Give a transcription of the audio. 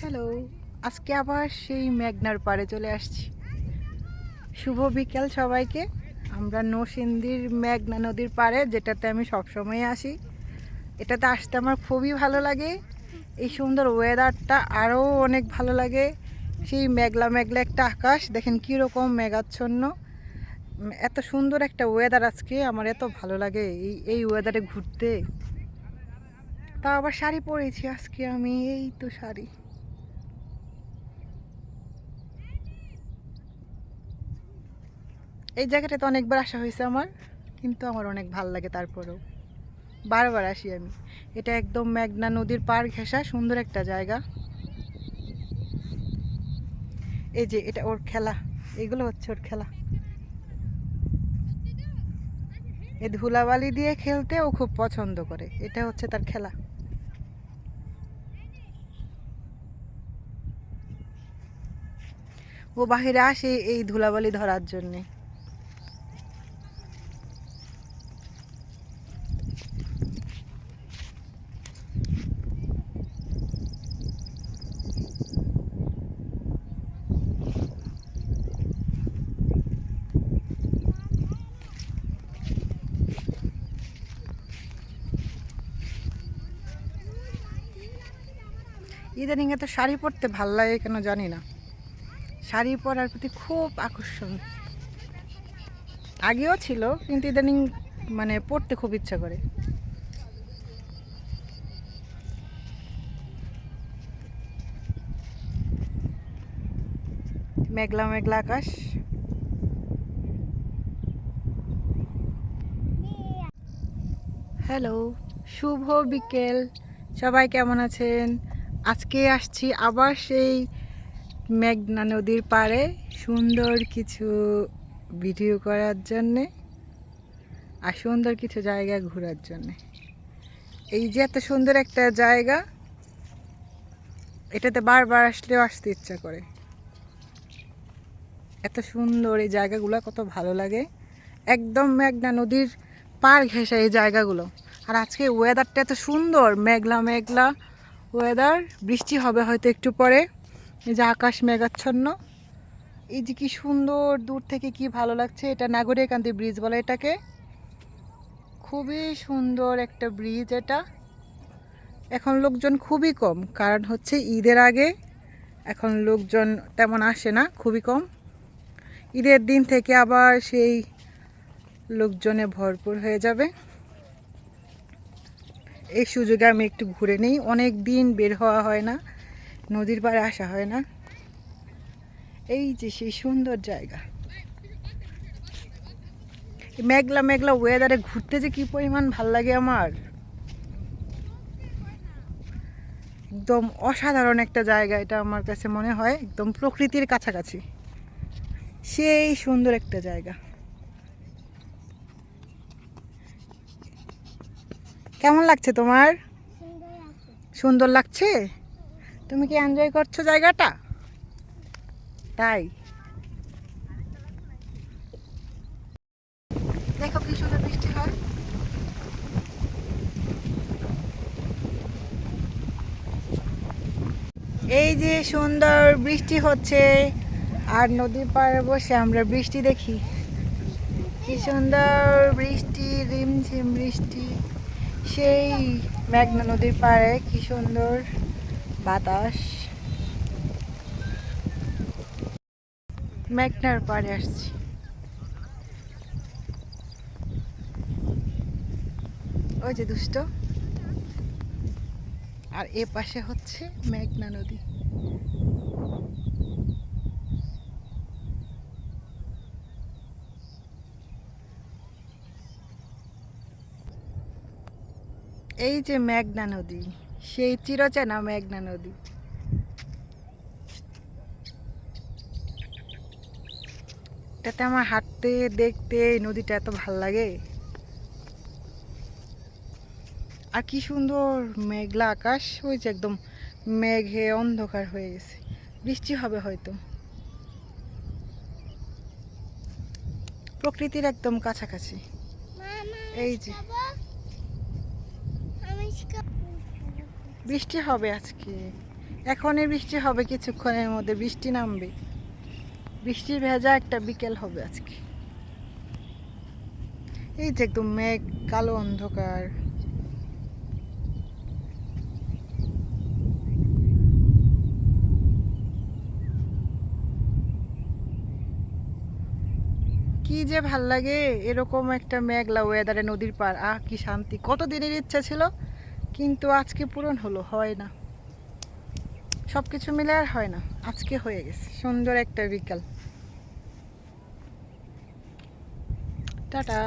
Hello, আজকে আবার সেই মেঘনার পাড়ে চলে আসছি। শুভ বিকেল সবাইকে। আমরা নরসিংদীর মেঘনা নদীর পাড়ে, যেটাতে আমি সবসময় আসি। এটাতে আসতে আমার খুবই ভালো লাগে। এই সুন্দর ওয়েদারটা আরও অনেক ভালো লাগে। সেই মেঘলা মেঘলা একটা আকাশ, দেখেন কীরকম মেঘাচ্ছন্ন। এত সুন্দর একটা ওয়েদার আজকে, আমার এত ভালো লাগে এই ওয়েদারে ঘুরতে। তা আবার শাড়ি পরেছি আজকে আমি, এই তো শাড়ি। এই জায়গাটাতে অনেকবার আসা হয়েছে আমার, কিন্তু আমার অনেক ভালো লাগে। তারপরেও বারবার আসি আমি। এটা একদম মেঘনা নদীর পাড় ঘেঁষা সুন্দর একটা জায়গা। এই যে এটা ওর খেলা, এগুলো হচ্ছে ওর খেলা। এই ধুলাবালি দিয়ে খেলতে ও খুব পছন্দ করে, এটা হচ্ছে তার খেলা। ও বাহিরে আসে এই ধুলাবালি ধরার জন্যে। ইদানিং এত শাড়ি পরতে ভাল লাগে কেন জানি না, শাড়ি পরার প্রতি খুব আকর্ষণ। আগেও ছিল, কিন্তু ইদানিং মানে পরতে খুব ইচ্ছা করে। মেঘলা মেঘলা আকাশ। হ্যালো, শুভ বিকেল সবাই, কেমন আছেন? আজকে আসছি আবার সেই মেঘনা নদীর পাড়ে সুন্দর কিছু ভিডিও করার জন্যে আর সুন্দর কিছু জায়গা ঘোরার জন্যে। এই যে এত সুন্দর একটা জায়গা, এটাতে বারবার আসলেও আসতে ইচ্ছা করে। এত সুন্দর এই জায়গাগুলো, কত ভালো লাগে। একদম মেঘনা নদীর পাড় ঘেঁষা এই জায়গাগুলো। আর আজকে ওয়েদারটা এত সুন্দর, মেঘলা মেঘলা ওয়েদার। বৃষ্টি হবে হয়তো একটু পরে। এই যে আকাশ মেঘাচ্ছন্ন। এই যে কি সুন্দর, দূর থেকে কি ভালো লাগছে। এটা নাগরিকান্দি ব্রিজ বলে এটাকে। খুবই সুন্দর একটা ব্রিজ এটা। এখন লোকজন খুবই কম, কারণ হচ্ছে ঈদের আগে এখন লোকজন তেমন আসে না, খুবই কম। ঈদের দিন থেকে আবার সেই লোকজনে ভরপুর হয়ে যাবে। এই সুযোগে আমি একটু ঘুরে নিই, অনেক দিন বের হওয়া হয় না, নদীর পাড়ে আসা হয় না। এই যে সেই সুন্দর জায়গা, মেঘলা মেঘলা ওয়েদারে ঘুরতে যে কি পরিমাণ ভাল লাগে আমার। একদম অসাধারণ একটা জায়গা এটা, আমার কাছে মনে হয় একদম প্রকৃতির কাছাকাছি। সেই সুন্দর একটা জায়গা। কেমন লাগছে তোমার? সুন্দর লাগছে? তুমি কি এনজয় করছো জায়গাটা? তাই দেখো কি সুন্দর বৃষ্টি হয়। এই যে সুন্দর বৃষ্টি হচ্ছে, আর নদীর পাড়ে বসে আমরা বৃষ্টি দেখি। কি সুন্দর বৃষ্টি, রিমঝিম বৃষ্টি। সেই মেঘনা নদীর পাড়ে কি সুন্দর বাতাস। মেঘনার পাড়ে আসছি। ওই যে দুষ্ট, আর এ পাশে হচ্ছে মেঘনা নদী। এই যে মেঘনা নদী, সেই চিরচেনা মেঘনা নদী। এটাতে আমার হাঁটতে দেখতে এই নদীটা এত ভাল লাগে। আর কি সুন্দর মেঘলা আকাশ, ওই যে একদম মেঘে অন্ধকার হয়ে গেছে, বৃষ্টি হবে হয়তো। প্রকৃতির একদম কাছাকাছি। এই যে বৃষ্টি হবে আজকে, এখনই বৃষ্টি হবে, কিছুক্ষণের মধ্যে বৃষ্টি নামবে। বৃষ্টি ভেজা একটা বিকেল হবে আজকে। এই যে একদম মেঘ, কালো অন্ধকার। কি যে ভাল লাগে এরকম একটা মেঘলা ওয়েদারে নদীর পার। কি শান্তি! কত দিনের ইচ্ছা ছিল, কিন্তু আজকে পূরণ হলো। হয় না, সবকিছু মিলে আর হয় না, আজকে হয়ে গেছে। সুন্দর একটা বিকাল। টাটা।